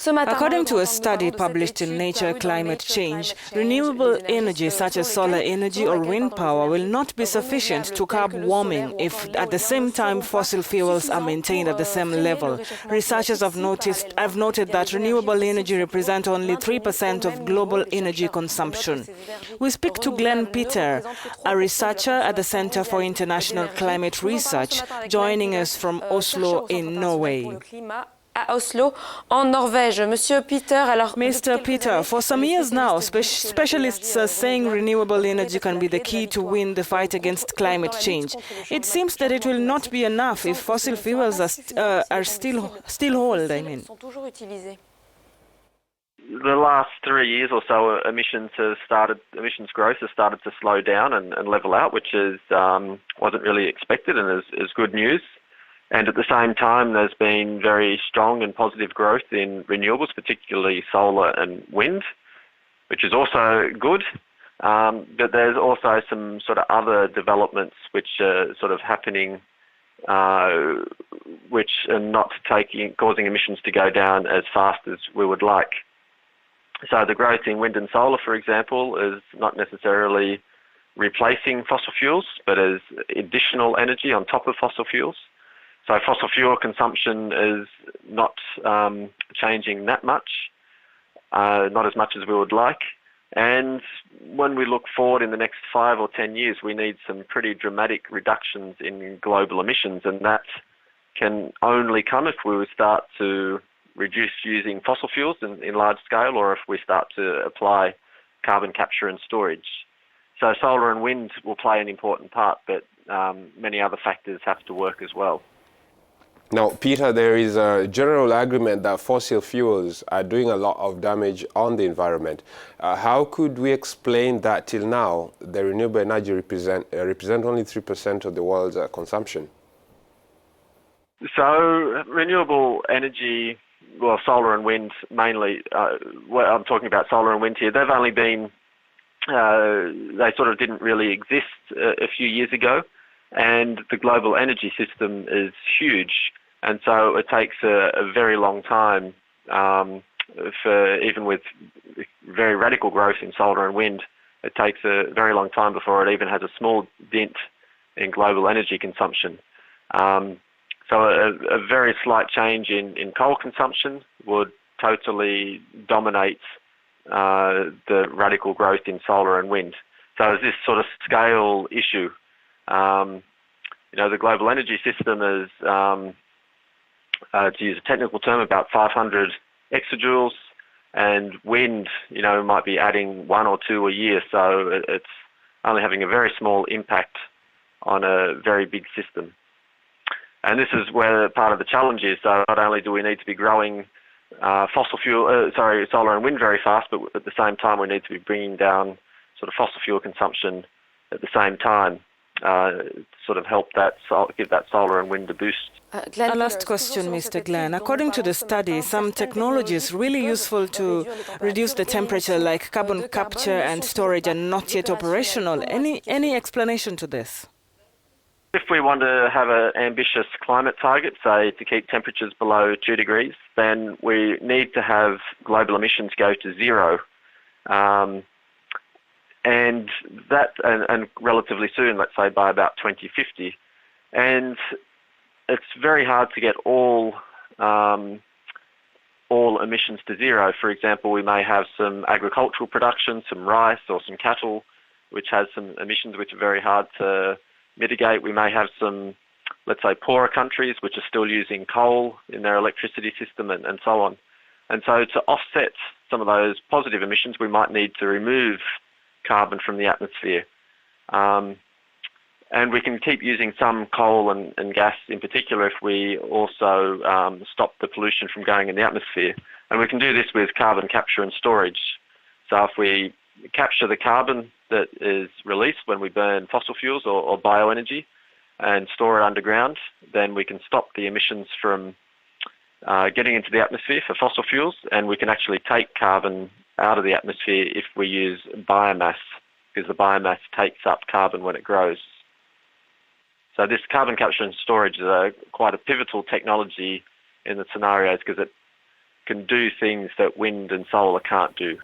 According to a study published in Nature Climate Change, renewable energy such as solar energy or wind power will not be sufficient to curb warming if at the same time fossil fuels are maintained at the same level. Researchers have noted that renewable energy represents only 3% of global energy consumption. We speak to Glenn Peter, a researcher at the Center for International Climate Research, joining us from Oslo in Norway. Mr. Peter, for some years now, specialists are saying renewable energy can be the key to win the fight against climate change. It seems that it will not be enough if fossil fuels are still hold, I mean. The last 3 years or so, emissions growth has started to slow down and level out, which wasn't really expected and is good news. And at the same time, there's been very strong and positive growth in renewables, particularly solar and wind, which is also good. But there's also some sort of other developments which are sort of happening, which are not causing emissions to go down as fast as we would like. So the growth in wind and solar, for example, is not necessarily replacing fossil fuels, but as additional energy on top of fossil fuels. So fossil fuel consumption is not changing that much, not as much as we would like. And when we look forward in the next 5 or 10 years, we need some pretty dramatic reductions in global emissions, and that can only come if we start to reduce using fossil fuels in large scale, or if we start to apply carbon capture and storage. So solar and wind will play an important part, but many other factors have to work as well. Now, Peter, there is a general agreement that fossil fuels are doing a lot of damage on the environment. How could we explain that till now the renewable energy represent only 3% of the world's consumption? So renewable energy, well, solar and wind mainly, I'm talking about solar and wind here, they've only been, they sort of didn't really exist a few years ago. And the global energy system is huge, and so it takes a very long time even with very radical growth in solar and wind, it takes a very long time before it even has a small dent in global energy consumption. So a very slight change in coal consumption would totally dominate the radical growth in solar and wind. So it's this sort of scale issue. The global energy system is, to use a technical term, about 500 exajoules, and wind, might be adding 1 or 2 a year, so it's only having a very small impact on a very big system. And this is where part of the challenge is. So not only do we need to be growing solar and wind very fast, but at the same time we need to be bringing down sort of fossil fuel consumption at the same time. Sort of help give that solar and wind a boost. A last question, Mr. Glenn. According to the study, some technologies really useful to reduce the temperature, like carbon capture and storage, are not yet operational. Any explanation to this? If we want to have an ambitious climate target, say to keep temperatures below 2 degrees, then we need to have global emissions go to zero. And relatively soon, let's say by about 2050. And it's very hard to get all emissions to zero. For example, we may have some agricultural production, some rice or some cattle, which has some emissions which are very hard to mitigate. We may have some, let's say, poorer countries which are still using coal in their electricity system and so on. And so to offset some of those positive emissions, we might need to remove carbon from the atmosphere. And we can keep using some coal and gas in particular if we also stop the pollution from going in the atmosphere. And we can do this with carbon capture and storage. So if we capture the carbon that is released when we burn fossil fuels or bioenergy and store it underground, then we can stop the emissions from getting into the atmosphere for fossil fuels, and we can actually take carbon out of the atmosphere if we use biomass, because the biomass takes up carbon when it grows. So this carbon capture and storage is quite a pivotal technology in the scenarios, because it can do things that wind and solar can't do.